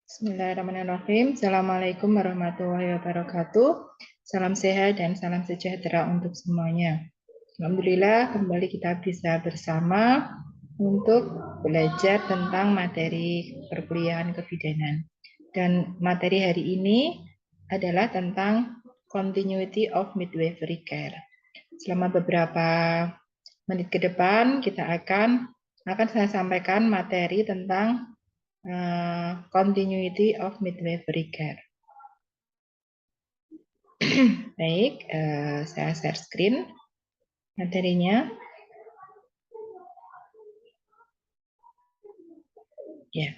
Bismillahirrahmanirrahim. Assalamualaikum warahmatullahi wabarakatuh. Salam sehat dan salam sejahtera untuk semuanya. Alhamdulillah kembali kita bisa bersama untuk belajar tentang materi perkuliahan kebidanan. Dan materi hari ini adalah tentang continuity of midwifery care. Selama beberapa menit ke depan kita akan saya sampaikan materi tentang continuity of midwifery care. Baik, saya share screen materinya. Ya,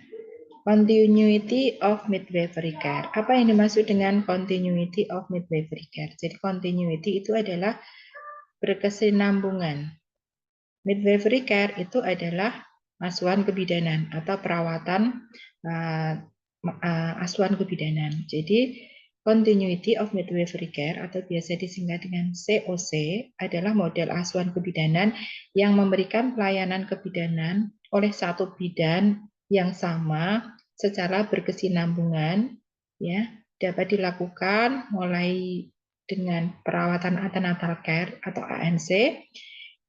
continuity of midwifery care. Apa yang dimaksud dengan continuity of midwifery care? Jadi continuity itu adalah berkesinambungan. Midwifery care itu adalah asuhan kebidanan atau perawatan asuhan kebidanan. Jadi continuity of midwifery care atau biasa disingkat dengan COC adalah model asuhan kebidanan yang memberikan pelayanan kebidanan oleh satu bidan yang sama secara berkesinambungan, ya, dapat dilakukan mulai dengan perawatan antenatal care atau ANC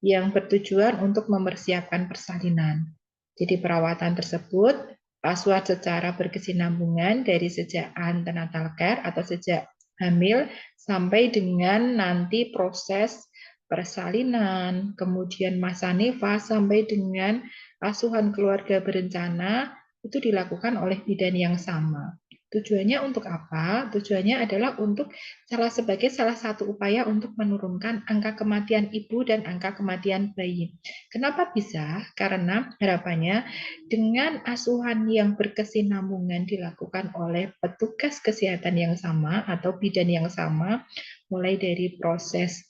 yang bertujuan untuk mempersiapkan persalinan. Jadi perawatan tersebut asuhan secara berkesinambungan dari sejak antenatal care atau sejak hamil sampai dengan nanti proses persalinan, kemudian masa nifas sampai dengan asuhan keluarga berencana itu dilakukan oleh bidan yang sama. Tujuannya untuk apa? Tujuannya adalah untuk sebagai salah satu upaya untuk menurunkan angka kematian ibu dan angka kematian bayi. Kenapa bisa? Karena harapannya dengan asuhan yang berkesinambungan dilakukan oleh petugas kesehatan yang sama atau bidan yang sama, mulai dari proses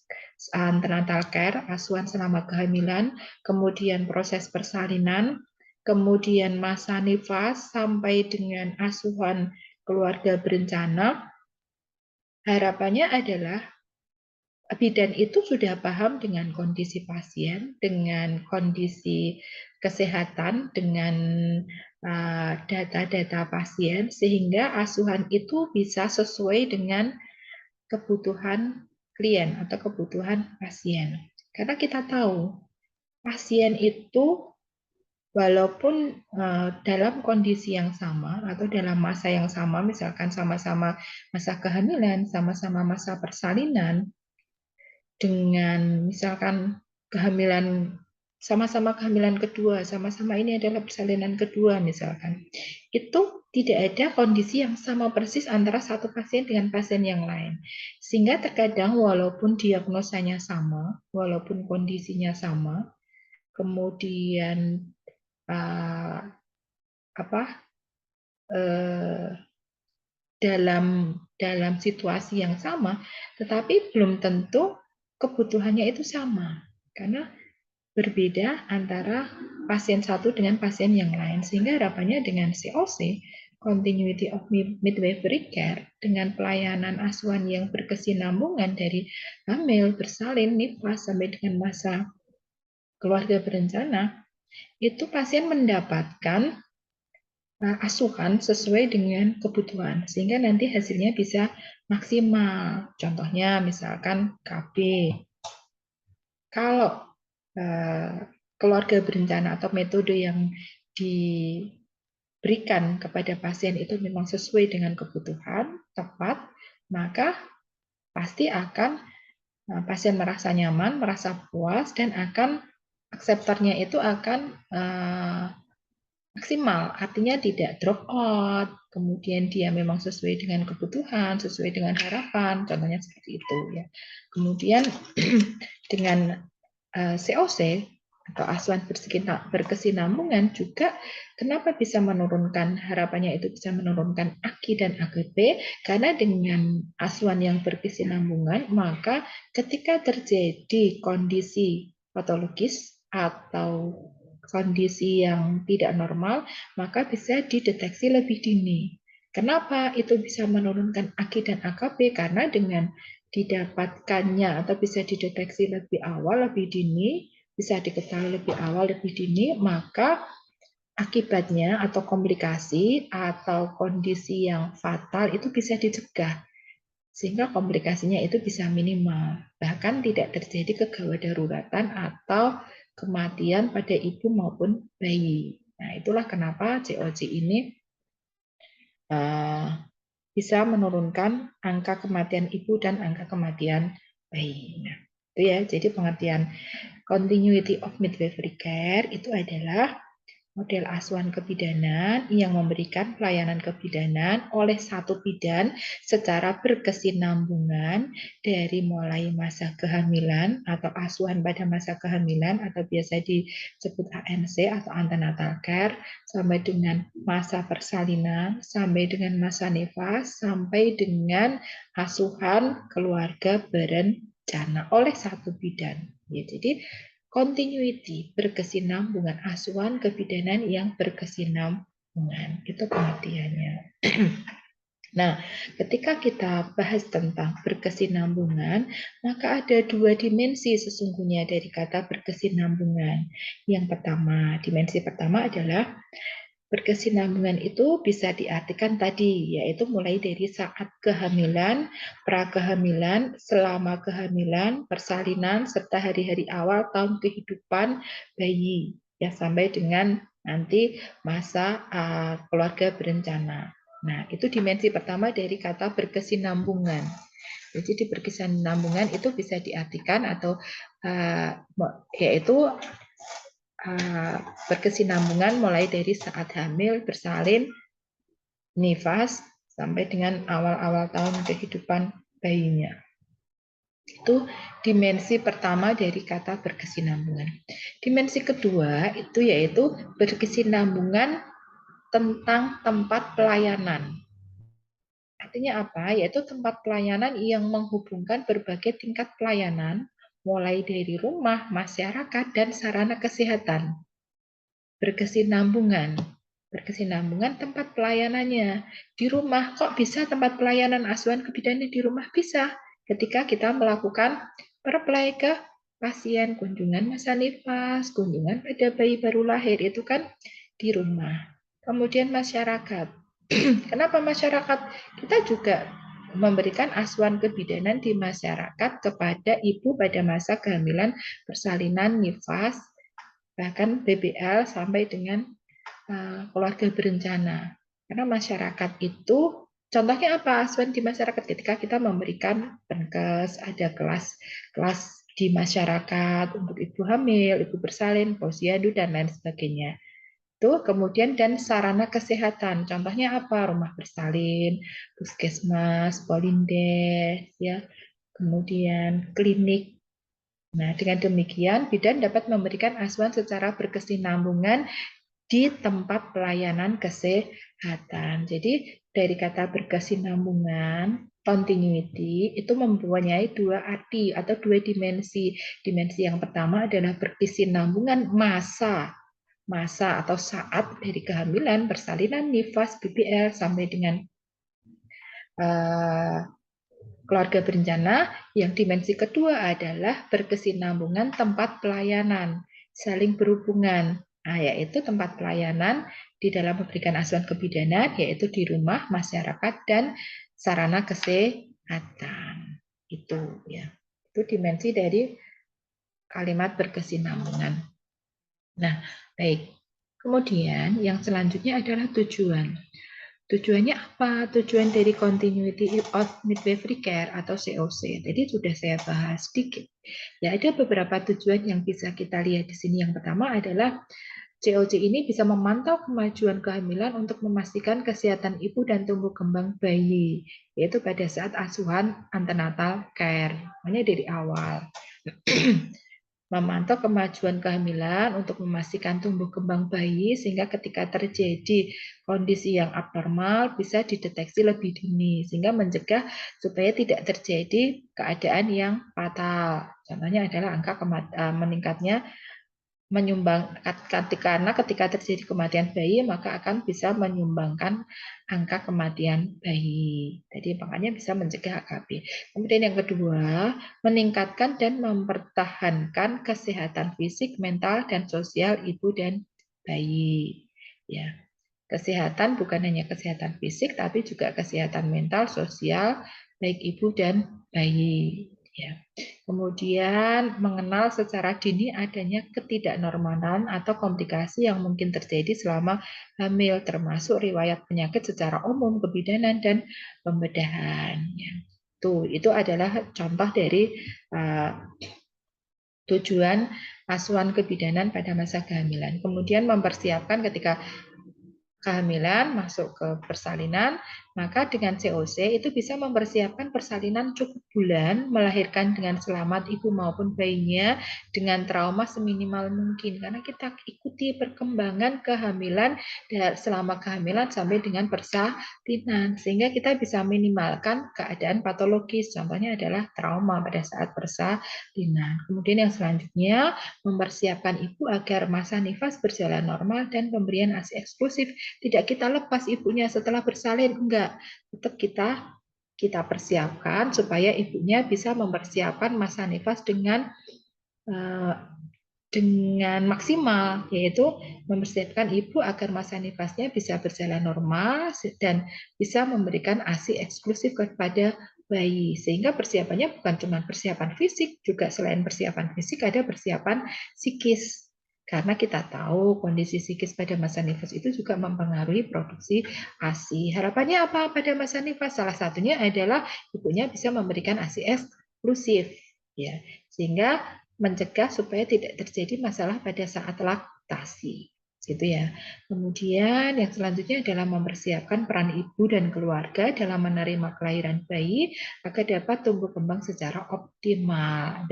antenatal care, asuhan selama kehamilan, kemudian proses persalinan, kemudian masa nifas, sampai dengan asuhan keluarga berencana, harapannya adalah bidan itu sudah paham dengan kondisi pasien, dengan kondisi kesehatan, dengan data-data pasien, sehingga asuhan itu bisa sesuai dengan kebutuhan klien atau kebutuhan pasien. Karena kita tahu, pasien itu walaupun dalam kondisi yang sama atau dalam masa yang sama, misalkan sama-sama masa kehamilan, sama-sama masa persalinan, dengan misalkan kehamilan sama-sama kehamilan kedua, sama-sama ini adalah persalinan kedua misalkan, itu tidak ada kondisi yang sama persis antara satu pasien dengan pasien yang lain. Sehingga terkadang walaupun diagnosanya sama, walaupun kondisinya sama, kemudian dalam situasi yang sama, tetapi belum tentu kebutuhannya itu sama, karena berbeda antara pasien satu dengan pasien yang lain. Sehingga harapannya dengan COC, Continuity of Midwifery Care, dengan pelayanan asuhan yang berkesinambungan dari hamil, bersalin, nifas, sampai dengan masa keluarga berencana, itu pasien mendapatkan asuhan sesuai dengan kebutuhan, sehingga nanti hasilnya bisa maksimal. Contohnya misalkan KB. Kalau keluarga berencana atau metode yang diberikan kepada pasien itu memang sesuai dengan kebutuhan, tepat, maka pasti akan pasien merasa nyaman, merasa puas, dan akan akseptornya itu akan maksimal, artinya tidak drop out, kemudian dia memang sesuai dengan kebutuhan, sesuai dengan harapan, contohnya seperti itu ya. Kemudian dengan COC atau asuhan berkesinambungan juga kenapa bisa menurunkan, harapannya itu bisa menurunkan AKI dan AKP, karena dengan asuhan yang berkesinambungan maka ketika terjadi kondisi patologis atau kondisi yang tidak normal, maka bisa dideteksi lebih dini. Kenapa itu bisa menurunkan AKI dan AKP? Karena dengan didapatkannya atau bisa dideteksi lebih awal, lebih dini, bisa diketahui lebih awal, lebih dini, maka akibatnya atau komplikasi atau kondisi yang fatal itu bisa dicegah sehingga komplikasinya itu bisa minimal, bahkan tidak terjadi kegawat daruratan atau kematian pada ibu maupun bayi. Nah, itulah kenapa COC ini bisa menurunkan angka kematian ibu dan angka kematian bayi. Nah, itu ya. Jadi pengertian continuity of midwifery care itu adalah model asuhan kebidanan yang memberikan pelayanan kebidanan oleh satu bidan secara berkesinambungan dari mulai masa kehamilan atau asuhan pada masa kehamilan atau biasa disebut ANC atau antenatal care sampai dengan masa persalinan, sampai dengan masa nifas, sampai dengan asuhan keluarga berencana oleh satu bidan. Ya, jadi continuity, berkesinambungan, asuhan kebidanan yang berkesinambungan. Itu pengertiannya. Nah, ketika kita bahas tentang berkesinambungan, maka ada dua dimensi sesungguhnya dari kata berkesinambungan. Yang pertama, dimensi pertama adalah berkesinambungan itu bisa diartikan tadi, yaitu mulai dari saat kehamilan, prakehamilan, selama kehamilan, persalinan, serta hari-hari awal tahun kehidupan bayi, ya sampai dengan nanti masa keluarga berencana. Nah, itu dimensi pertama dari kata berkesinambungan. Jadi di berkesinambungan itu bisa diartikan atau yaitu berkesinambungan mulai dari saat hamil, bersalin, nifas, sampai dengan awal-awal tahun kehidupan bayinya. Itu dimensi pertama dari kata berkesinambungan. Dimensi kedua itu yaitu berkesinambungan tentang tempat pelayanan. Artinya apa? Yaitu tempat pelayanan yang menghubungkan berbagai tingkat pelayanan, mulai dari rumah, masyarakat, dan sarana kesehatan. Berkesinambungan. Berkesinambungan tempat pelayanannya. Di rumah, kok bisa tempat pelayanan asuhan kebidanan di rumah? Bisa. Ketika kita melakukan perplay ke pasien, kunjungan masa nifas, kunjungan pada bayi baru lahir, itu kan di rumah. Kemudian masyarakat. Kenapa masyarakat? Kita juga memberikan asuhan kebidanan di masyarakat kepada ibu pada masa kehamilan, persalinan, nifas, bahkan BBL sampai dengan keluarga berencana. Karena masyarakat itu, contohnya apa? Asuhan di masyarakat ketika kita memberikan penkes, ada kelas di masyarakat untuk ibu hamil, ibu bersalin, posyandu, dan lain sebagainya. Tuh, kemudian dan sarana kesehatan, contohnya apa? Rumah bersalin, puskesmas, polindes, ya, kemudian klinik. Nah, dengan demikian bidan dapat memberikan asuhan secara berkesinambungan di tempat pelayanan kesehatan. Jadi dari kata berkesinambungan, continuity itu mempunyai dua arti atau dua dimensi. Dimensi yang pertama adalah berkesinambungan masa atau saat dari kehamilan, persalinan, nifas, BBL sampai dengan keluarga berencana. Yang dimensi kedua adalah berkesinambungan tempat pelayanan, saling berhubungan. Nah, yaitu tempat pelayanan di dalam memberikan asuhan kebidanan, yaitu di rumah, masyarakat, dan sarana kesehatan. Itu ya. Itu dimensi dari kalimat berkesinambungan. Nah, baik. Kemudian yang selanjutnya adalah tujuan. Tujuannya apa? Tujuan dari Continuity of Midwifery Care atau COC. Tadi sudah saya bahas sedikit. Ya, ada beberapa tujuan yang bisa kita lihat di sini. Yang pertama adalah COC ini bisa memantau kemajuan kehamilan untuk memastikan kesehatan ibu dan tumbuh kembang bayi, yaitu pada saat asuhan antenatal care, hanya dari awal. Memantau kemajuan kehamilan untuk memastikan tumbuh kembang bayi sehingga ketika terjadi kondisi yang abnormal bisa dideteksi lebih dini sehingga mencegah supaya tidak terjadi keadaan yang fatal. Contohnya adalah angka meningkatnya menyumbang karena ketika terjadi kematian bayi maka akan bisa menyumbangkan angka kematian bayi. Jadi makanya bisa mencegah AKB. Kemudian yang kedua, meningkatkan dan mempertahankan kesehatan fisik, mental, dan sosial ibu dan bayi. Ya, kesehatan bukan hanya kesehatan fisik, tapi juga kesehatan mental, sosial, baik ibu dan bayi. Ya. Kemudian mengenal secara dini adanya ketidaknormalan atau komplikasi yang mungkin terjadi selama hamil, termasuk riwayat penyakit secara umum, kebidanan, dan pembedahan. Ya. Itu adalah contoh dari tujuan asuhan kebidanan pada masa kehamilan. Kemudian mempersiapkan ketika kehamilan masuk ke persalinan, maka dengan COC itu bisa mempersiapkan persalinan cukup bulan, melahirkan dengan selamat ibu maupun bayinya dengan trauma seminimal mungkin. Karena kita ikuti perkembangan kehamilan selama kehamilan sampai dengan persalinan, sehingga kita bisa minimalkan keadaan patologis. Contohnya adalah trauma pada saat persalinan. Kemudian yang selanjutnya, mempersiapkan ibu agar masa nifas berjalan normal dan pemberian ASI eksklusif tidak kita lepas ibunya setelah bersalin, enggak. Tetap kita persiapkan supaya ibunya bisa mempersiapkan masa nifas dengan maksimal, yaitu mempersiapkan ibu agar masa nifasnya bisa berjalan normal dan bisa memberikan ASI eksklusif kepada bayi. Sehingga persiapannya bukan cuma persiapan fisik, juga selain persiapan fisik ada persiapan psikis. Karena kita tahu kondisi psikis pada masa nifas itu juga mempengaruhi produksi ASI. Harapannya apa pada masa nifas? Salah satunya adalah ibunya bisa memberikan ASI eksklusif, ya, sehingga mencegah supaya tidak terjadi masalah pada saat laktasi, gitu ya. Kemudian yang selanjutnya adalah mempersiapkan peran ibu dan keluarga dalam menerima kelahiran bayi agar dapat tumbuh kembang secara optimal.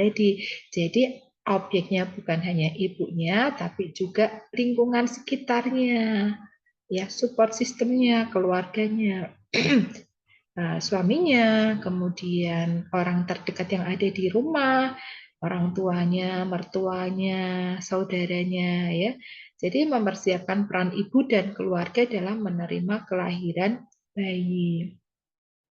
Jadi objeknya bukan hanya ibunya, tapi juga lingkungan sekitarnya, ya, support sistemnya, keluarganya, suaminya, kemudian orang terdekat yang ada di rumah, orang tuanya, mertuanya, saudaranya, ya. Jadi mempersiapkan peran ibu dan keluarga dalam menerima kelahiran bayi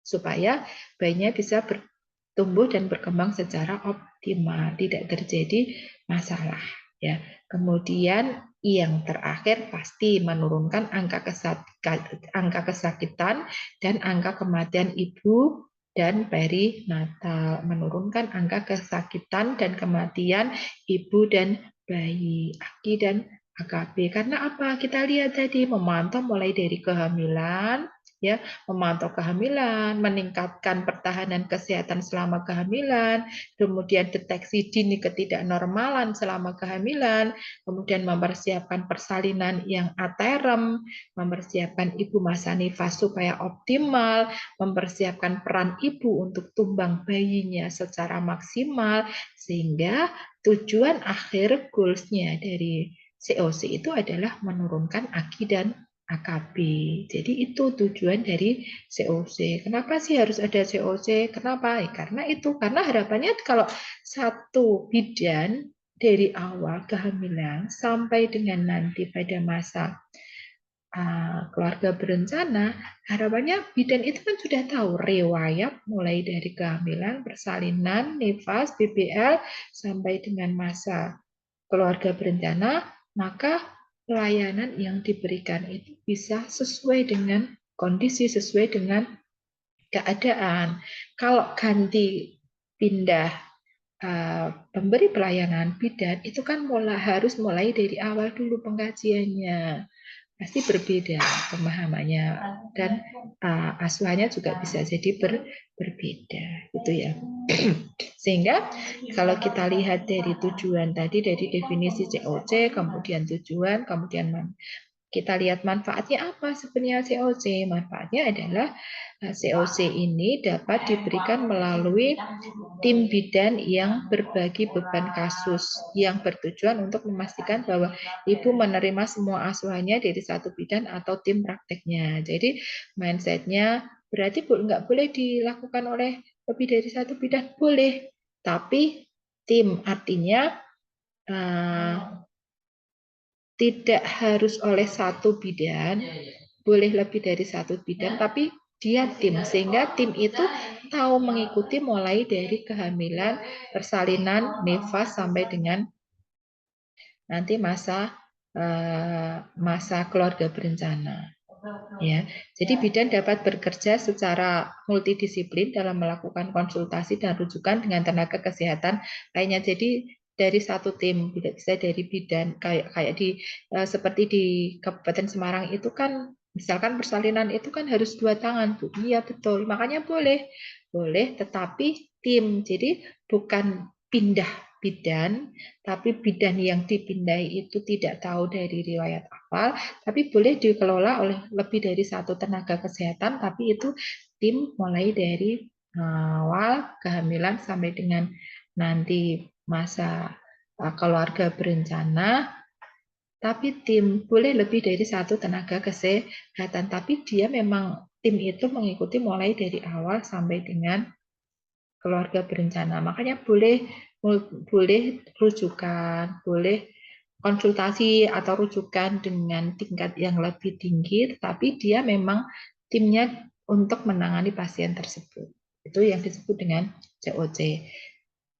supaya bayinya bisa bertumbuh dan berkembang secara optimal, tidak terjadi masalah, ya. Kemudian yang terakhir pasti menurunkan angka kesakitan dan angka kematian ibu dan perinatal, menurunkan angka kesakitan dan kematian ibu dan bayi, AKI dan AKB. Karena apa? Kita lihat tadi memantau mulai dari kehamilan, ya, memantau kehamilan, meningkatkan pertahanan kesehatan selama kehamilan, kemudian deteksi dini ketidaknormalan selama kehamilan, kemudian mempersiapkan persalinan yang aterem, mempersiapkan ibu masa nifas supaya optimal, mempersiapkan peran ibu untuk tumbang bayinya secara maksimal, sehingga tujuan akhir goals-nya dari COC itu adalah menurunkan AKI dan AKB. Jadi itu tujuan dari COC. Kenapa sih harus ada COC? Kenapa? Karena harapannya kalau satu bidan dari awal kehamilan sampai dengan nanti pada masa keluarga berencana, harapannya bidan itu kan sudah tahu riwayat mulai dari kehamilan, persalinan, nifas, BBL sampai dengan masa keluarga berencana, maka pelayanan yang diberikan itu bisa sesuai dengan kondisi, sesuai dengan keadaan. Kalau ganti pindah pemberi pelayanan bidan, itu kan harus mulai dari awal dulu pengkajiannya. Pasti berbeda pemahamannya dan asuhannya juga bisa jadi berbeda, gitu ya. Sehingga kalau kita lihat dari tujuan tadi, dari definisi COC, kemudian tujuan, kemudian kita lihat manfaatnya apa sebenarnya COC. Manfaatnya adalah COC ini dapat diberikan melalui tim bidan yang berbagi beban kasus, yang bertujuan untuk memastikan bahwa ibu menerima semua asuhannya dari satu bidan atau tim prakteknya. Jadi mindsetnya berarti nggak boleh dilakukan oleh lebih dari satu bidan, boleh, tapi tim artinya tidak harus oleh satu bidan, boleh lebih dari satu bidan, tapi dia tim, sehingga tim itu tahu mengikuti mulai dari kehamilan, persalinan, nifas sampai dengan nanti masa masa keluarga berencana. Ya, jadi bidan dapat bekerja secara multidisiplin dalam melakukan konsultasi dan rujukan dengan tenaga kesehatan lainnya. Jadi dari satu tim, bisa dari bidan kayak di seperti di Kabupaten Semarang itu kan, misalkan persalinan itu kan harus 2 tangan, Bu. Iya betul, makanya boleh, tetapi tim. Jadi bukan pindah bidan, tapi bidan yang dipindai itu tidak tahu dari riwayat awal, tapi boleh dikelola oleh lebih dari satu tenaga kesehatan, tapi itu tim mulai dari awal kehamilan sampai dengan nanti masa keluarga berencana, tapi tim boleh lebih dari satu tenaga kesehatan, tapi dia memang tim itu mengikuti mulai dari awal sampai dengan keluarga berencana. Makanya boleh rujukan, boleh konsultasi atau rujukan dengan tingkat yang lebih tinggi, tetapi dia memang timnya untuk menangani pasien tersebut. Itu yang disebut dengan COC.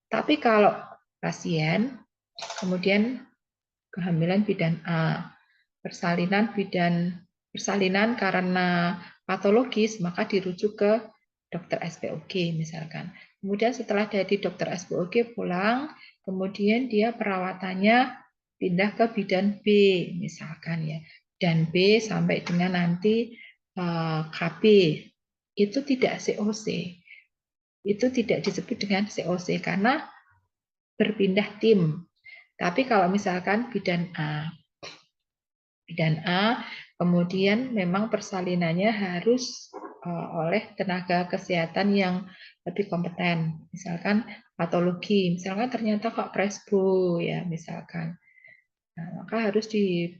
Tapi kalau pasien kemudian kehamilan bidan A, persalinan karena patologis, maka dirujuk ke dokter SPOG misalkan. Kemudian setelah dari dokter SPOG pulang, kemudian dia perawatannya pindah ke bidan B misalkan ya. Dan B sampai dengan nanti KB. Itu tidak COC. Itu tidak disebut dengan COC karena berpindah tim. Tapi kalau misalkan bidan A, kemudian memang persalinannya harus oleh tenaga kesehatan yang lebih kompeten. Misalkan patologi, misalkan ternyata kok presbo ya misalkan. Nah, maka harus diberikan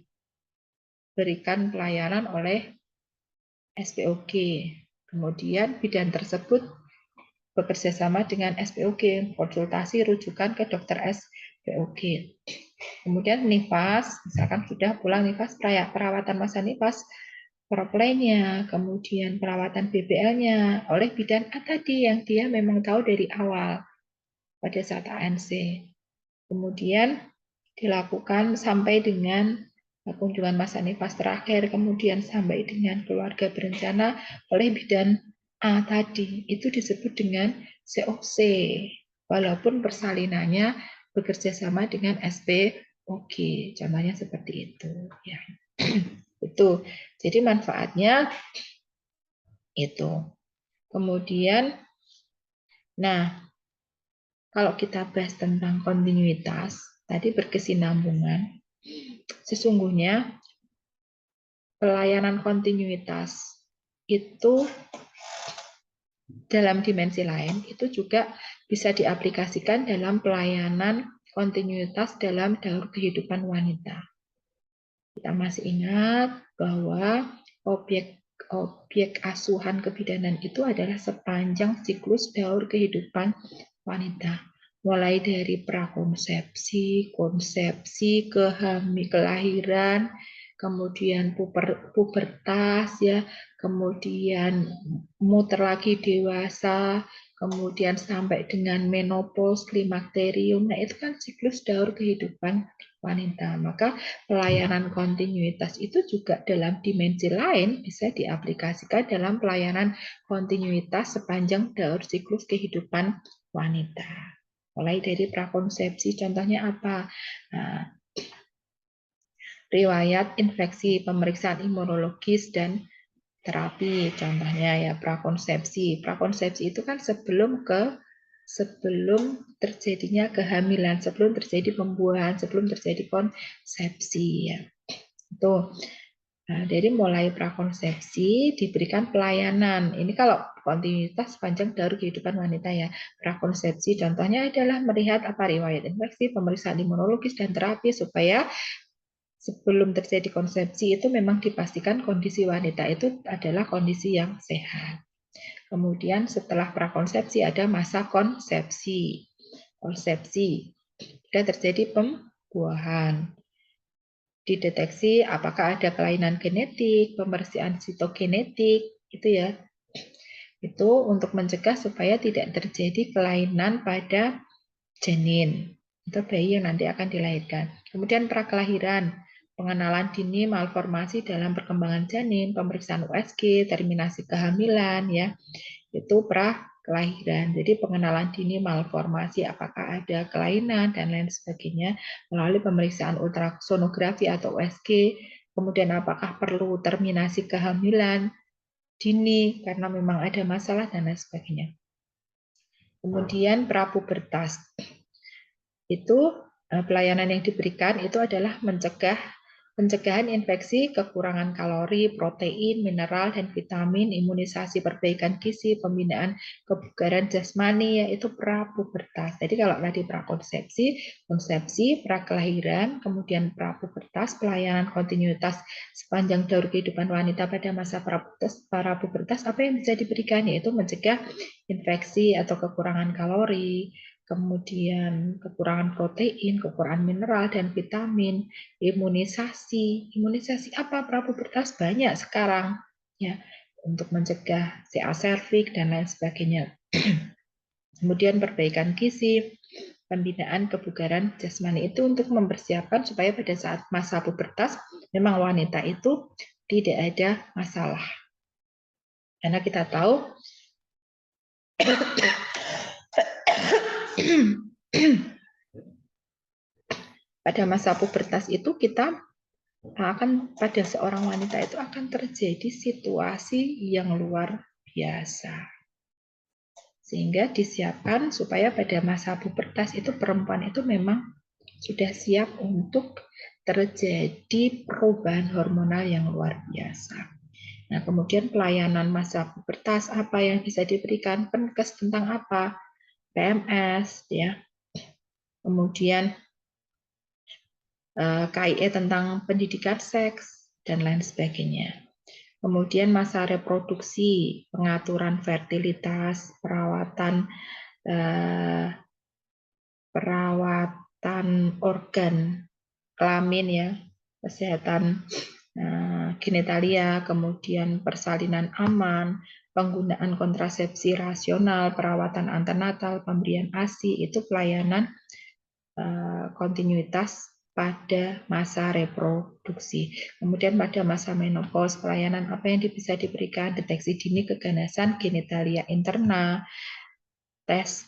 pelayanan oleh SPOG. Kemudian bidan tersebut bekerja sama dengan SPOG, konsultasi rujukan ke dokter SPOG. Kemudian nifas, misalkan sudah pulang nifas, perawatan masa nifas, proplaynya, kemudian perawatan BBL-nya oleh bidan A tadi yang dia memang tahu dari awal pada saat ANC. Kemudian dilakukan sampai dengan kunjungan masa nifas terakhir, kemudian sampai dengan keluarga berencana oleh bidan A tadi. Itu disebut dengan COC, walaupun persalinannya bekerja sama dengan SPOG. Contohnya seperti itu. Ya. Itu. Jadi manfaatnya itu. Kemudian, nah, kalau kita bahas tentang kontinuitas, tadi berkesinambungan, sesungguhnya pelayanan kontinuitas itu dalam dimensi lain itu juga bisa diaplikasikan dalam pelayanan kontinuitas dalam daur kehidupan wanita. Kita masih ingat bahwa objek asuhan kebidanan itu adalah sepanjang siklus daur kehidupan wanita. Mulai dari prakonsepsi, konsepsi, kelahiran, kemudian pubertas, ya, kemudian muter lagi dewasa, kemudian sampai dengan menopause, klimakterium. Nah, itu kan siklus daur kehidupan wanita. Maka pelayanan kontinuitas itu juga dalam dimensi lain bisa diaplikasikan dalam pelayanan kontinuitas sepanjang daur siklus kehidupan wanita. Mulai dari prakonsepsi, contohnya apa? Nah, riwayat infeksi, pemeriksaan imunologis, dan terapi, contohnya ya prakonsepsi. Prakonsepsi itu kan sebelum terjadinya kehamilan, sebelum terjadi pembuahan, sebelum terjadi konsepsi ya. Itu. Nah, dari mulai prakonsepsi diberikan pelayanan. Ini kalau kontinuitas sepanjang daur kehidupan wanita ya. Prakonsepsi contohnya adalah melihat apa riwayat infeksi, pemeriksaan imunologis, dan terapi supaya sebelum terjadi konsepsi itu memang dipastikan kondisi wanita itu adalah kondisi yang sehat. Kemudian setelah prakonsepsi ada masa konsepsi. Konsepsi. Sudah terjadi pembuahan. Dideteksi apakah ada kelainan genetik, pemeriksaan sitogenetik, itu ya. Itu untuk mencegah supaya tidak terjadi kelainan pada janin atau bayi yang nanti akan dilahirkan. Kemudian prakelahiran. pengenalan dini malformasi dalam perkembangan janin, pemeriksaan USG, terminasi kehamilan, ya, itu pra kelahiran. Jadi pengenalan dini malformasi, apakah ada kelainan dan lain sebagainya melalui pemeriksaan ultrasonografi atau USG. Kemudian apakah perlu terminasi kehamilan dini karena memang ada masalah dan lain sebagainya. Kemudian prapubertas. Itu pelayanan yang diberikan itu adalah pencegahan infeksi, kekurangan kalori, protein, mineral, dan vitamin, imunisasi, perbaikan gizi, pembinaan kebugaran jasmani, yaitu prapubertas. Jadi kalau tadi prakonsepsi, konsepsi, prakelahiran, kemudian prapubertas, pelayanan kontinuitas sepanjang daur kehidupan wanita pada masa prapubertas, apa yang bisa diberikan? Yaitu mencegah infeksi atau kekurangan kalori, kemudian kekurangan protein, kekurangan mineral dan vitamin, imunisasi. Imunisasi apa prapubertas? Banyak sekarang, ya, untuk mencegah CA cervix dan lain sebagainya. Kemudian perbaikan gizi, pembinaan kebugaran jasmani itu untuk mempersiapkan supaya pada saat masa pubertas memang wanita itu tidak ada masalah. Karena kita tahu pada masa pubertas itu kita pada seorang wanita itu akan terjadi situasi yang luar biasa. Sehingga disiapkan supaya pada masa pubertas itu perempuan itu memang sudah siap untuk terjadi perubahan hormonal yang luar biasa. Nah, kemudian pelayanan masa pubertas apa yang bisa diberikan? Penkes tentang apa? PMS, ya. Kemudian KIE tentang pendidikan seks, dan lain sebagainya. Kemudian masa reproduksi, pengaturan fertilitas, perawatan organ kelamin, ya, kesehatan genitalia, kemudian persalinan aman, penggunaan kontrasepsi rasional, perawatan antenatal, pemberian ASI, itu pelayanan kontinuitas pada masa reproduksi. Kemudian pada masa menopause, pelayanan apa yang bisa diberikan? Deteksi dini keganasan genitalia interna, tes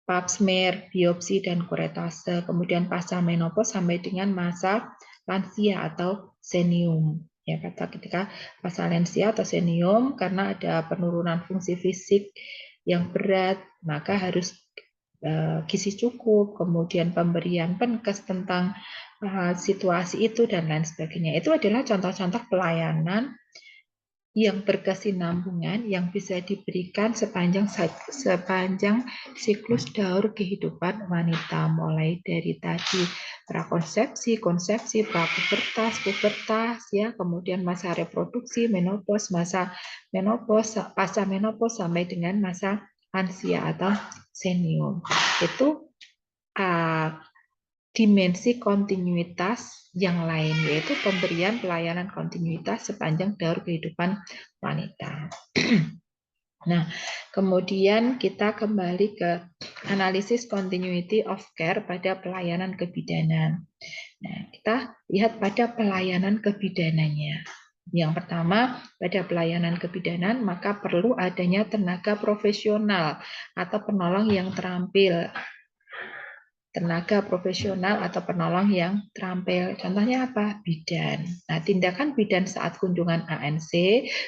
pap smear, biopsi, dan kuretase. Kemudian pasca menopause sampai dengan masa lansia atau senium. Ya, ketika masa lansia atau senium, karena ada penurunan fungsi fisik yang berat, maka harus gizi cukup, kemudian pemberian penkes tentang situasi itu, dan lain sebagainya. Itu adalah contoh-contoh pelayanan yang berkesinambungan yang bisa diberikan sepanjang siklus daur kehidupan wanita, mulai dari tadi prakonsepsi, konsepsi, prapubertas, pubertas, ya, kemudian masa reproduksi, menopause, masa menopause, pasca menopause sampai dengan masa lansia atau senior. Itu dimensi kontinuitas yang lain, yaitu pemberian pelayanan kontinuitas sepanjang daur kehidupan wanita. Nah, kemudian kita kembali ke analisis continuity of care pada pelayanan kebidanan. Nah, kita lihat pada pelayanan kebidanannya. Yang pertama, pada pelayanan kebidanan maka perlu adanya tenaga profesional atau penolong yang terampil. Tenaga profesional atau penolong yang terampil. Contohnya apa? Bidan. Nah, tindakan bidan saat kunjungan ANC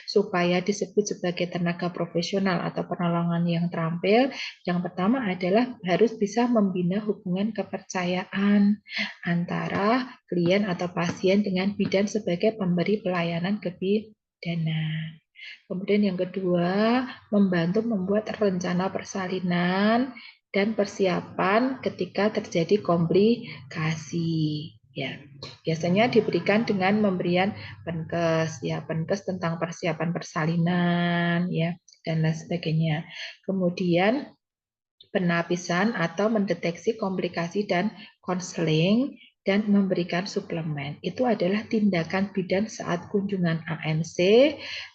supaya disebut sebagai tenaga profesional atau penolongan yang terampil, yang pertama adalah harus bisa membina hubungan kepercayaan antara klien atau pasien dengan bidan sebagai pemberi pelayanan kebidanan. Kemudian yang kedua, membantu membuat rencana persalinan dan persiapan ketika terjadi komplikasi. Ya, biasanya diberikan dengan memberian penkes, ya, penkes tentang persiapan persalinan, ya, dan lain sebagainya. Kemudian penapisan atau mendeteksi komplikasi dan konseling dan memberikan suplemen. Itu adalah tindakan bidan saat kunjungan ANC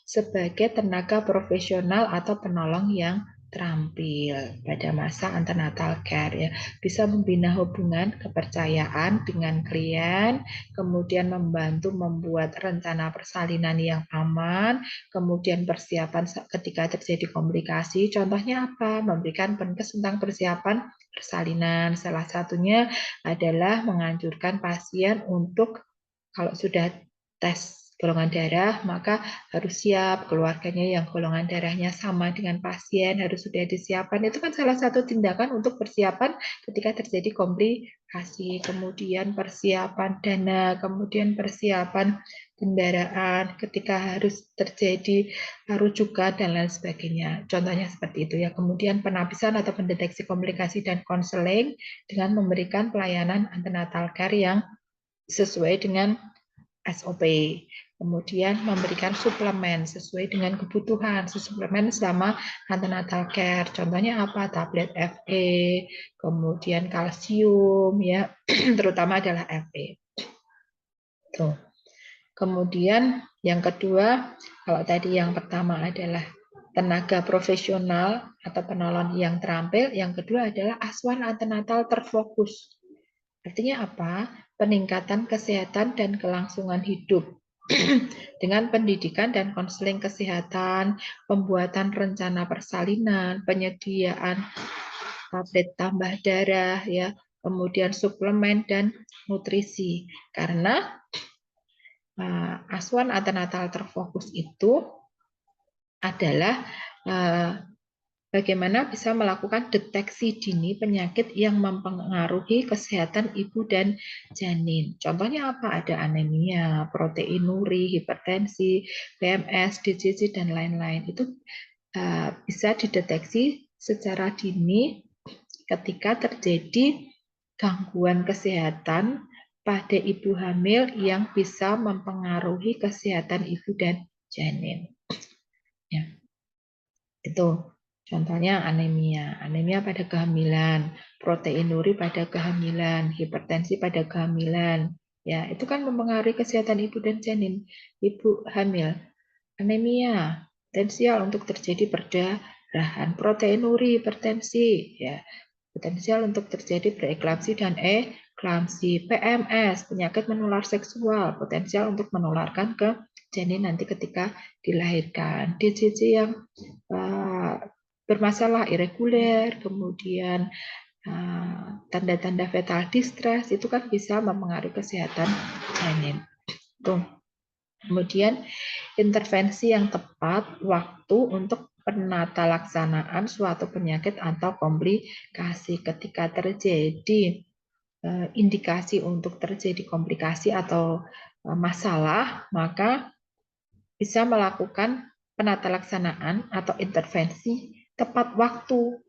sebagai tenaga profesional atau penolong yang terampil pada masa antenatal care ya. Bisa membina hubungan kepercayaan dengan klien, kemudian membantu membuat rencana persalinan yang aman, kemudian persiapan ketika terjadi komplikasi. Contohnya apa? Memberikan penkes tentang persiapan persalinan. Salah satunya adalah menganjurkan pasien untuk kalau sudah tes golongan darah, maka harus siap keluarganya yang golongan darahnya sama dengan pasien, harus sudah disiapkan. Itu kan salah satu tindakan untuk persiapan ketika terjadi komplikasi. Kemudian persiapan dana, kemudian persiapan kendaraan ketika harus terjadi rujukan dan lain sebagainya. Contohnya seperti itu ya. Kemudian penapisan atau pendeteksi komplikasi dan konseling dengan memberikan pelayanan antenatal care yang sesuai dengan SOP. Kemudian memberikan suplemen sesuai dengan kebutuhan, suplemen selama antenatal care. Contohnya apa? Tablet Fe, kemudian kalsium ya, terutama adalah Fe. Tuh. Kemudian yang kedua, kalau tadi yang pertama adalah tenaga profesional atau penolong yang terampil, yang kedua adalah asuhan antenatal terfokus. Artinya apa? Peningkatan kesehatan dan kelangsungan hidup dengan pendidikan dan konseling kesehatan, pembuatan rencana persalinan, penyediaan tablet tambah darah, ya, kemudian suplemen dan nutrisi. Karena asuhan antenatal terfokus itu adalah bagaimana bisa melakukan deteksi dini penyakit yang mempengaruhi kesehatan ibu dan janin. Contohnya apa? Ada anemia, proteinuri, hipertensi, PMS, DJJ, dan lain-lain. Itu bisa dideteksi secara dini ketika terjadi gangguan kesehatan pada ibu hamil yang bisa mempengaruhi kesehatan ibu dan janin. Ya. Itu contohnya anemia pada kehamilan, proteinuri pada kehamilan, hipertensi pada kehamilan. Ya, itu kan mempengaruhi kesehatan ibu dan janin. Ibu hamil, anemia, potensial untuk terjadi perdarahan, proteinuri, hipertensi, ya, potensial untuk terjadi preeklamsi dan eklamsi, PMS, penyakit menular seksual, potensial untuk menularkan ke janin nanti ketika dilahirkan. DJJ yang bermasalah irreguler, kemudian tanda-tanda fetal distress itu kan bisa mempengaruhi kesehatan janin. Tuh. Kemudian intervensi yang tepat waktu untuk penata laksanaan suatu penyakit atau komplikasi ketika terjadi indikasi untuk terjadi komplikasi atau masalah, maka bisa melakukan penata laksanaan atau intervensi tepat waktu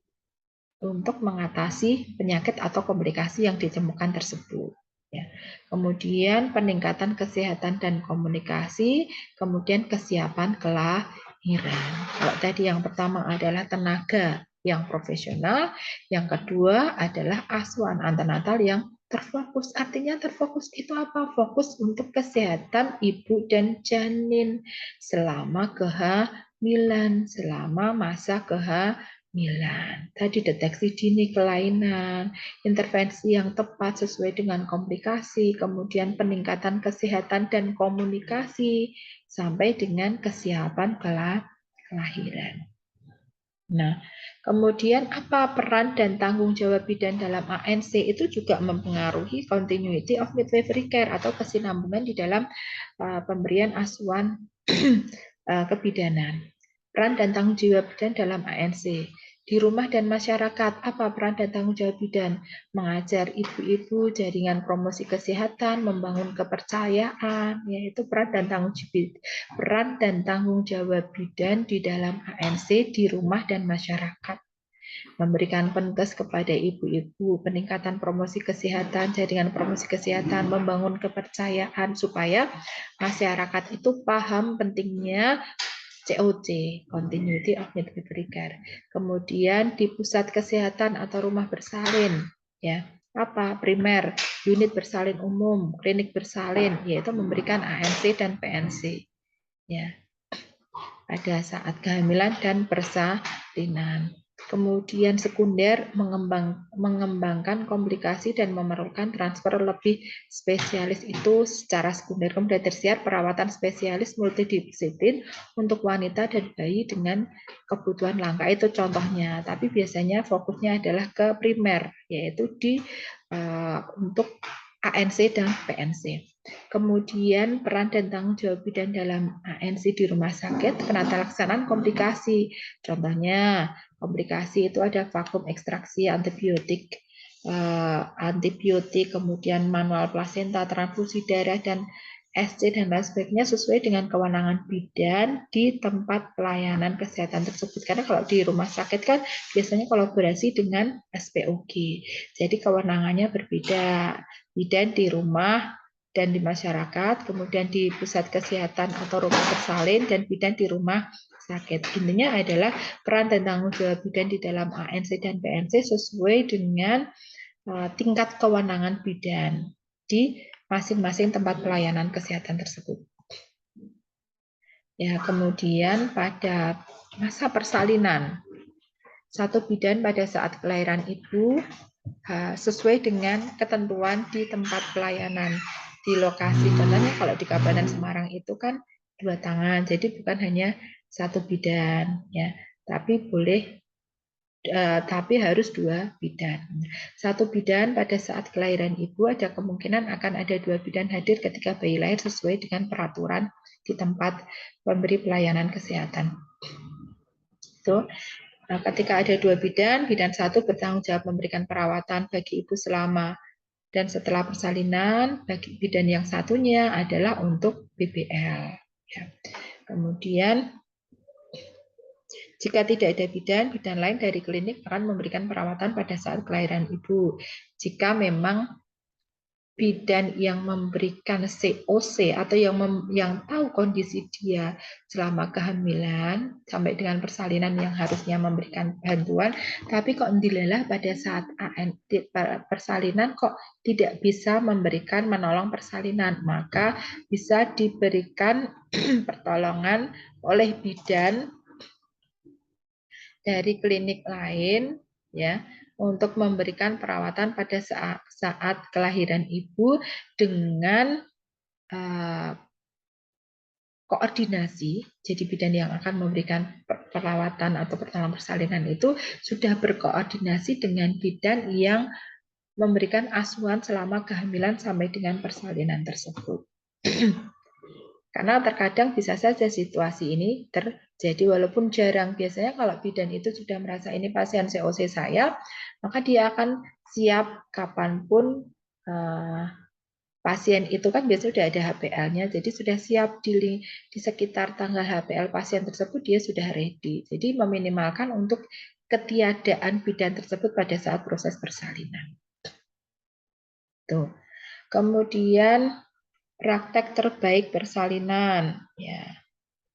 untuk mengatasi penyakit atau komplikasi yang ditemukan tersebut. Ya. Kemudian peningkatan kesehatan dan komunikasi, kemudian kesiapan kelahiran. Kalau tadi yang pertama adalah tenaga yang profesional, yang kedua adalah asuhan antenatal yang terfokus. Artinya terfokus itu apa? Fokus untuk kesehatan ibu dan janin selama kehamilan, selama masa kehamilan. Tadi deteksi dini kelainan, intervensi yang tepat sesuai dengan komplikasi, kemudian peningkatan kesehatan dan komunikasi, sampai dengan kesiapan kelahiran. Nah, kemudian apa peran dan tanggung jawab bidan dalam ANC itu juga mempengaruhi continuity of midwifery care atau kesinambungan di dalam pemberian asuhan kebidanan. Peran dan tanggung jawab bidan dalam ANC. Di rumah dan masyarakat, apa peran dan tanggung jawab bidan? Mengajar ibu-ibu, jaringan promosi kesehatan, membangun kepercayaan, yaitu peran dan tanggung jawab bidan di dalam ANC di rumah dan masyarakat. Memberikan penkes kepada ibu-ibu, peningkatan promosi kesehatan, jaringan promosi kesehatan, membangun kepercayaan supaya masyarakat itu paham pentingnya COC, Continuity of Midwifery Care. Kemudian di pusat kesehatan atau rumah bersalin, ya, apa? Primer, unit bersalin umum, klinik bersalin, yaitu memberikan ANC dan PNC, ya, pada saat kehamilan dan persalinan. Kemudian sekunder mengembangkan komplikasi dan memerlukan transfer lebih spesialis itu secara sekunder. Kemudian tersier perawatan spesialis multidisiplin untuk wanita dan bayi dengan kebutuhan langka itu contohnya. Tapi biasanya fokusnya adalah ke primer, yaitu untuk ANC dan PNC. Kemudian peran dan tanggung jawab bidan dalam ANC di rumah sakit, penata laksanaan komplikasi. Contohnya komplikasi itu ada vakum ekstraksi antibiotik, kemudian manual plasenta, transfusi darah dan SC dan lain sebagainya sesuai dengan kewenangan bidan di tempat pelayanan kesehatan tersebut. Karena kalau di rumah sakit kan biasanya kolaborasi dengan SPOG. Jadi kewenangannya berbeda. Bidan di rumah dan di masyarakat, kemudian di pusat kesehatan atau rumah bersalin, dan bidan di rumah sakit. Intinya adalah peran dan tanggung jawab bidan di dalam ANC dan PNC sesuai dengan tingkat kewenangan bidan di masing-masing tempat pelayanan kesehatan tersebut. Ya, kemudian pada masa persalinan, satu bidan pada saat kelahiran ibu sesuai dengan ketentuan di tempat pelayanan di lokasi. Contohnya kalau di Kabupaten Semarang itu kan 2 tangan, jadi bukan hanya satu bidan, ya, tapi harus 2 bidan. Satu bidan pada saat kelahiran ibu ada kemungkinan akan ada 2 bidan hadir ketika bayi lahir sesuai dengan peraturan di tempat pemberi pelayanan kesehatan. Itu ketika ada 2 bidan, bidan 1 bertanggung jawab memberikan perawatan bagi ibu selama dan setelah persalinan, bagi bidan yang satunya adalah untuk BBL. Ya. Kemudian jika tidak ada bidan, bidan lain dari klinik akan memberikan perawatan pada saat kelahiran ibu. Jika memang bidan yang memberikan COC atau yang tahu kondisi dia selama kehamilan sampai dengan persalinan yang harusnya memberikan bantuan, tapi kok dilelah pada saat persalinan kok tidak bisa menolong persalinan, maka bisa diberikan pertolongan oleh bidan dari klinik lain, ya, untuk memberikan perawatan pada saat kelahiran ibu dengan koordinasi. Jadi bidan yang akan memberikan perawatan atau pertolongan persalinan itu sudah berkoordinasi dengan bidan yang memberikan asuhan selama kehamilan sampai dengan persalinan tersebut. Karena terkadang bisa saja situasi ini terjadi walaupun jarang. Biasanya kalau bidan itu sudah merasa ini pasien COC saya, maka dia akan siap kapanpun pasien itu kan biasanya sudah ada HPL-nya, jadi sudah siap di sekitar tanggal HPL pasien tersebut dia sudah ready. Jadi meminimalkan untuk ketiadaan bidan tersebut pada saat proses persalinan. Tuh. Kemudian praktek terbaik persalinan, ya.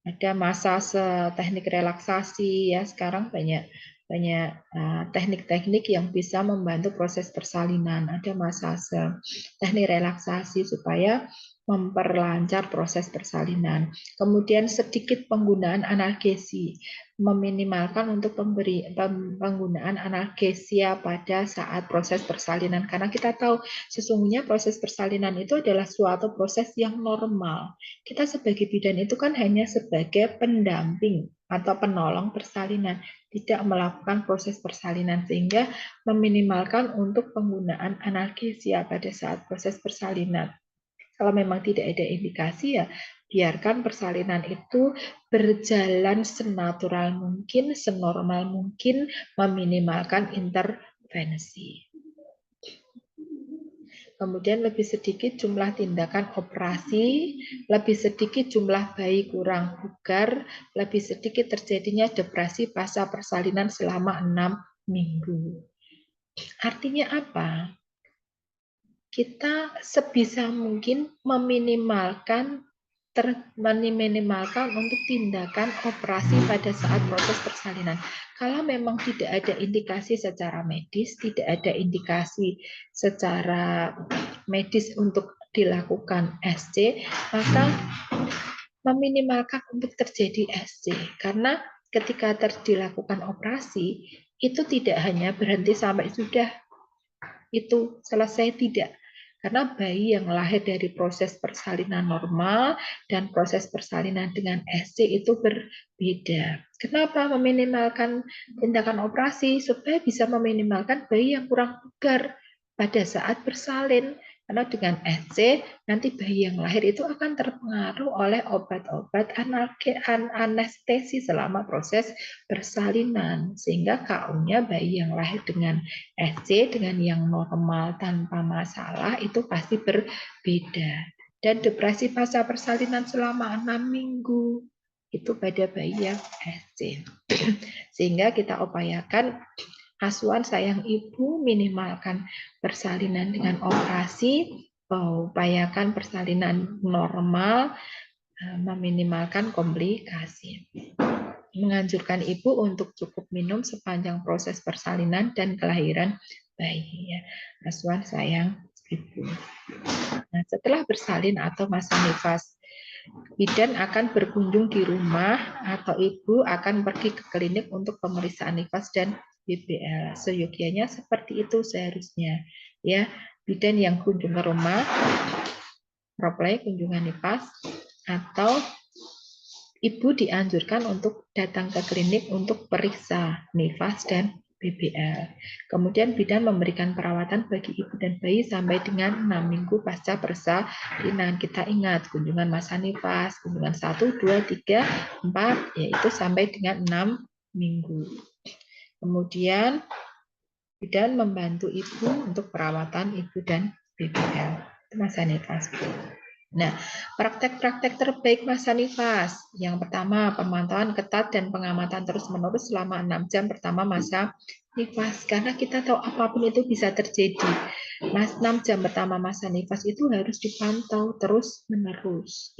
Ada massage, teknik relaksasi, ya. Sekarang banyak teknik-teknik yang bisa membantu proses persalinan. Ada massage, teknik relaksasi supaya memperlancar proses persalinan. Kemudian sedikit penggunaan analgesi, meminimalkan untuk penggunaan analgesia pada saat proses persalinan. Karena kita tahu sesungguhnya proses persalinan itu adalah suatu proses yang normal. Kita sebagai bidan itu kan hanya sebagai pendamping atau penolong persalinan, tidak melakukan proses persalinan, sehingga meminimalkan untuk penggunaan analgesia pada saat proses persalinan. Kalau memang tidak ada indikasi, ya biarkan persalinan itu berjalan senatural mungkin, senormal mungkin, meminimalkan intervensi. Kemudian lebih sedikit jumlah tindakan operasi, lebih sedikit jumlah bayi kurang bugar, lebih sedikit terjadinya depresi pasca persalinan selama 6 minggu. Artinya apa? Kita sebisa mungkin meminimalkan untuk tindakan operasi pada saat proses persalinan. Kalau memang tidak ada indikasi secara medis, tidak ada indikasi secara medis untuk dilakukan SC, maka meminimalkan untuk terjadi SC. Karena ketika dilakukan operasi, itu tidak hanya berhenti sampai sudah itu selesai, tidak. Karena bayi yang lahir dari proses persalinan normal dan proses persalinan dengan SC itu berbeda. Kenapa meminimalkan tindakan operasi? Supaya bisa meminimalkan bayi yang kurang bugar pada saat bersalin. Karena dengan SC, nanti bayi yang lahir itu akan terpengaruh oleh obat-obat anestesi selama proses persalinan. Sehingga KU-nya bayi yang lahir dengan SC dengan yang normal tanpa masalah itu pasti berbeda. Dan depresi pasca persalinan selama 6 minggu itu pada bayi yang SC. Sehingga kita upayakan asuhan sayang ibu, minimalkan persalinan dengan operasi, upayakan persalinan normal, meminimalkan komplikasi. Menganjurkan ibu untuk cukup minum sepanjang proses persalinan dan kelahiran bayi. Ya. Asuhan sayang ibu. Nah, setelah bersalin atau masa nifas, bidan akan berkunjung di rumah atau ibu akan pergi ke klinik untuk pemeriksaan nifas dan BBL. Seyogianya seperti itu seharusnya. Ya, bidan yang kunjung ke rumah, proplay kunjungan nifas, atau ibu dianjurkan untuk datang ke klinik untuk periksa nifas dan BBL. Kemudian bidan memberikan perawatan bagi ibu dan bayi sampai dengan 6 minggu pasca persalinan. Kita ingat kunjungan masa nifas, kunjungan 1, 2, 3, 4, yaitu sampai dengan 6 minggu. Kemudian bidan membantu ibu untuk perawatan ibu dan BBL. Masa nifas. Nah, praktek-praktek terbaik masa nifas. Yang pertama, pemantauan ketat dan pengamatan terus-menerus selama 6 jam pertama masa nifas. Karena kita tahu apapun itu bisa terjadi. 6 jam pertama masa nifas itu harus dipantau terus-menerus.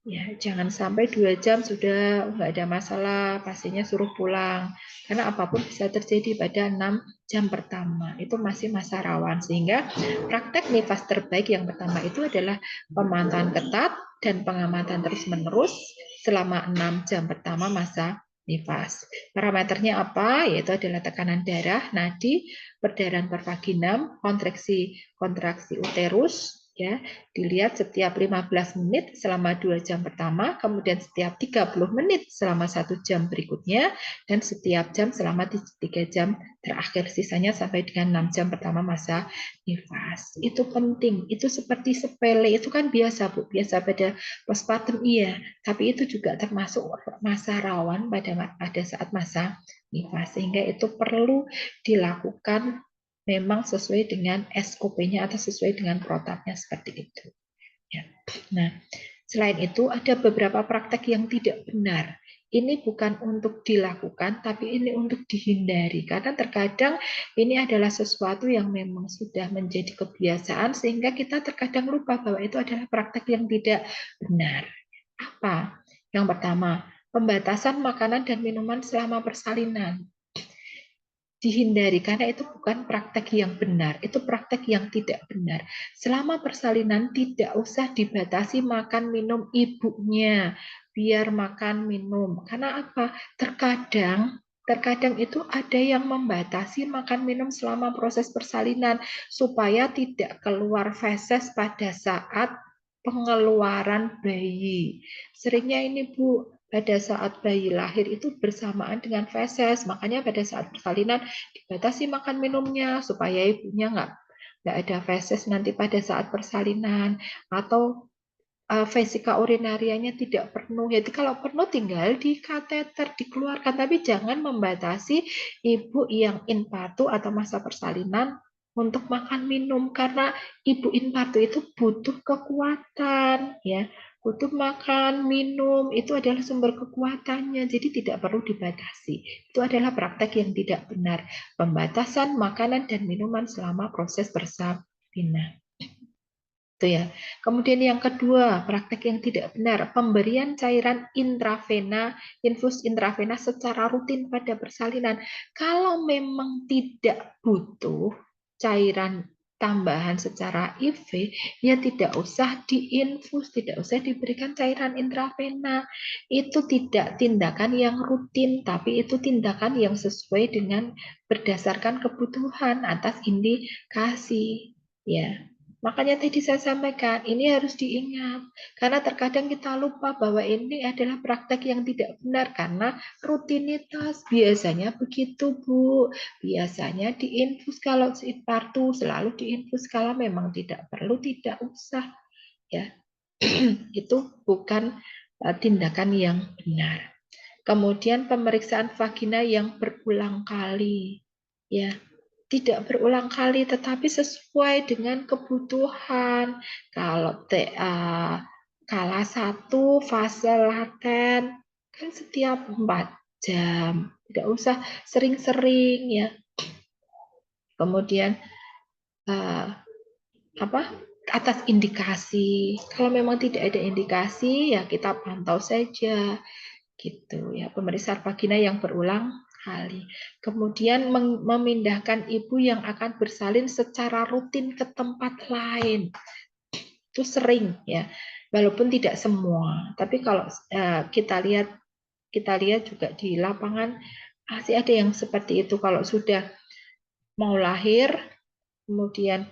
Ya, jangan sampai 2 jam sudah nggak ada masalah, pasiennya suruh pulang. Karena apapun bisa terjadi pada 6 jam pertama. Itu masih masa rawan. Sehingga praktek nifas terbaik yang pertama itu adalah pemantauan ketat dan pengamatan terus-menerus selama 6 jam pertama masa nifas. Parameternya apa? Yaitu adalah tekanan darah, nadi, perdarahan per vaginam, kontraksi uterus, ya, dilihat setiap 15 menit selama 2 jam pertama, kemudian setiap 30 menit selama 1 jam berikutnya, dan setiap jam selama 3 jam terakhir. Sisanya sampai dengan 6 jam pertama masa nifas. Itu penting, itu seperti sepele, itu kan biasa Bu, biasa pada postpartum iya, tapi itu juga termasuk masa rawan pada saat masa nifas, sehingga itu perlu dilakukan memang sesuai dengan SOP-nya atau sesuai dengan protapnya seperti itu. Ya. Nah, selain itu ada beberapa praktek yang tidak benar. Ini bukan untuk dilakukan, tapi ini untuk dihindari. Karena terkadang ini adalah sesuatu yang memang sudah menjadi kebiasaan, sehingga kita terkadang lupa bahwa itu adalah praktek yang tidak benar. Apa? Yang pertama, pembatasan makanan dan minuman selama persalinan. Dihindari karena itu bukan praktek yang benar, itu praktek yang tidak benar. Selama persalinan tidak usah dibatasi makan minum ibunya, biar makan minum. Karena apa? Terkadang itu ada yang membatasi makan minum selama proses persalinan supaya tidak keluar feses pada saat pengeluaran bayi. Seringnya ini Bu, pada saat bayi lahir itu bersamaan dengan feses, makanya pada saat persalinan dibatasi makan minumnya supaya ibunya nggak ada feses nanti pada saat persalinan, atau vesika urinarianya tidak penuh. Jadi kalau penuh tinggal di kateter dikeluarkan, tapi jangan membatasi ibu yang infartu atau masa persalinan untuk makan minum, karena ibu infartu itu butuh kekuatan, ya, butuh makan minum, itu adalah sumber kekuatannya, jadi tidak perlu dibatasi. Itu adalah praktek yang tidak benar, pembatasan makanan dan minuman selama proses persalinan. Itu ya. Kemudian yang kedua, praktek yang tidak benar, pemberian cairan intravena, infus intravena secara rutin pada persalinan. Kalau memang tidak butuh cairan tambahan secara IV, ya tidak usah diinfus, tidak usah diberikan cairan intravena. Itu tidak tindakan yang rutin, tapi itu tindakan yang sesuai dengan berdasarkan kebutuhan atas indikasi. Ya, makanya tadi saya sampaikan, ini harus diingat. Karena terkadang kita lupa bahwa ini adalah praktek yang tidak benar karena rutinitas. Biasanya begitu, Bu. Biasanya diinfus kalau partu, selalu diinfus kalau memang tidak perlu, tidak usah. Ya, itu bukan tindakan yang benar. Kemudian pemeriksaan vagina yang berulang kali. Ya, tidak berulang kali tetapi sesuai dengan kebutuhan. Kalau TA kala 1 fase laten kan setiap 4 jam. Tidak usah sering-sering ya. Kemudian atas indikasi. Kalau memang tidak ada indikasi ya kita pantau saja gitu ya. Pemeriksaan vagina yang berulang kali. Kemudian memindahkan ibu yang akan bersalin secara rutin ke tempat lain. Itu sering ya. Walaupun tidak semua, tapi kalau kita lihat juga di lapangan masih ada yang seperti itu. Kalau sudah mau lahir, kemudian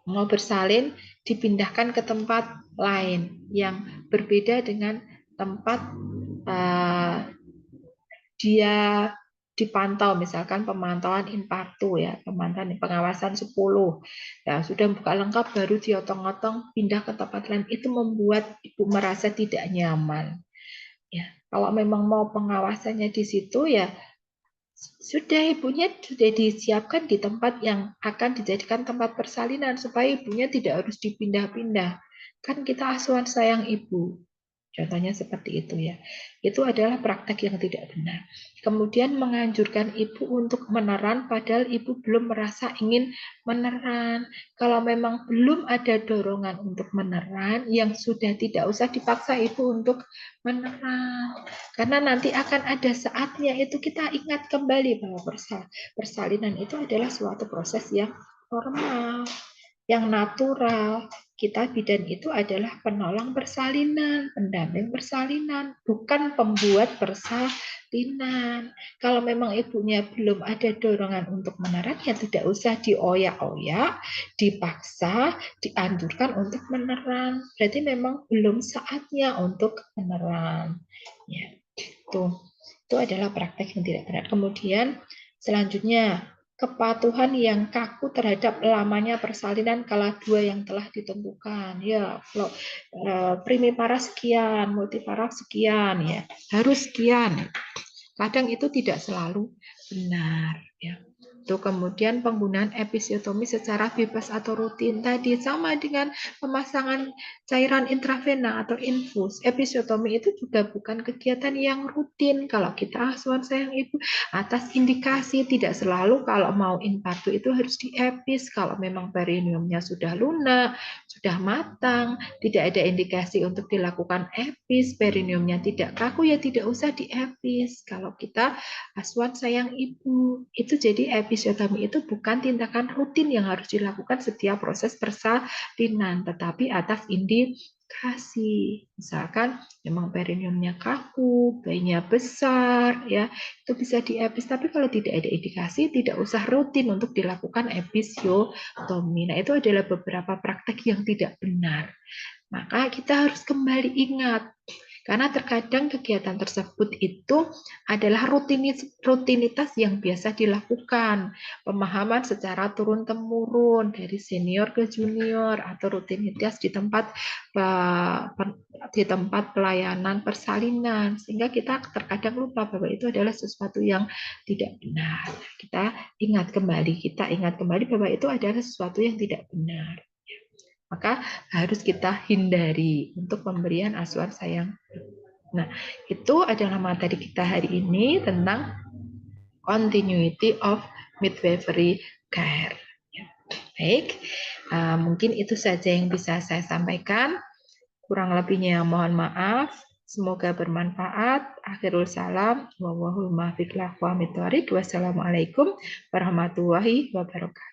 mau bersalin, dipindahkan ke tempat lain yang berbeda dengan tempat dia dipantau, misalkan pemantauan infartu ya, pemantauan pengawasan 10. Ya, sudah buka lengkap baru diotong-otong pindah ke tempat lain, itu membuat ibu merasa tidak nyaman. Ya, kalau memang mau pengawasannya di situ ya sudah ibunya sudah disiapkan di tempat yang akan dijadikan tempat persalinan supaya ibunya tidak harus dipindah-pindah. Kan kita asuhan sayang ibu. Contohnya seperti itu ya. Itu adalah praktek yang tidak benar. Kemudian menganjurkan ibu untuk meneran padahal ibu belum merasa ingin meneran. Kalau memang belum ada dorongan untuk meneran, yang sudah tidak usah dipaksa ibu untuk meneran. Karena nanti akan ada saatnya itu kita ingat kembali bahwa persalinan itu adalah suatu proses yang normal, yang natural. Kita bidan itu adalah penolong persalinan, pendamping persalinan, bukan pembuat persalinan. Kalau memang ibunya belum ada dorongan untuk meneran, ya tidak usah dioyak-oyak, dipaksa, dianjurkan untuk meneran. Berarti memang belum saatnya untuk meneran. Ya, itu adalah praktek yang tidak benar. Kemudian selanjutnya kepatuhan yang kaku terhadap lamanya persalinan kala 2 yang telah ditentukan. Ya, kalau primipara sekian, multipara sekian ya, harus sekian. Kadang itu tidak selalu benar ya. Itu kemudian penggunaan episiotomi secara bebas atau rutin tadi sama dengan pemasangan cairan intravena atau infus. Episiotomi itu juga bukan kegiatan yang rutin kalau kita asuhan sayang ibu atas indikasi. Tidak selalu kalau mau infartu itu harus diepis. Kalau memang perineumnya sudah lunak, sudah matang, tidak ada indikasi untuk dilakukan epis, perineumnya tidak kaku ya tidak usah diepis. Kalau kita asuhan sayang ibu, itu jadi episiotomi itu bukan tindakan rutin yang harus dilakukan setiap proses persalinan, tetapi atas indikasi. Misalkan memang perineumnya kaku, bayinya besar, ya itu bisa diepis. Tapi kalau tidak ada indikasi, tidak usah rutin untuk dilakukan episiotomi. Nah, itu adalah beberapa praktek yang tidak benar. Maka kita harus kembali ingat. Karena terkadang kegiatan tersebut itu adalah rutinitas yang biasa dilakukan. Pemahaman secara turun-temurun dari senior ke junior atau rutinitas di tempat pelayanan persalinan. Sehingga kita terkadang lupa bahwa itu adalah sesuatu yang tidak benar. Kita ingat kembali bahwa itu adalah sesuatu yang tidak benar. Maka harus kita hindari untuk pemberian asuhan sayang. Nah, itu adalah materi kita hari ini tentang continuity of midwifery care. Baik, mungkin itu saja yang bisa saya sampaikan. Kurang lebihnya mohon maaf. Semoga bermanfaat. Akhirul salam. Wassalamualaikum warahmatullahi wabarakatuh.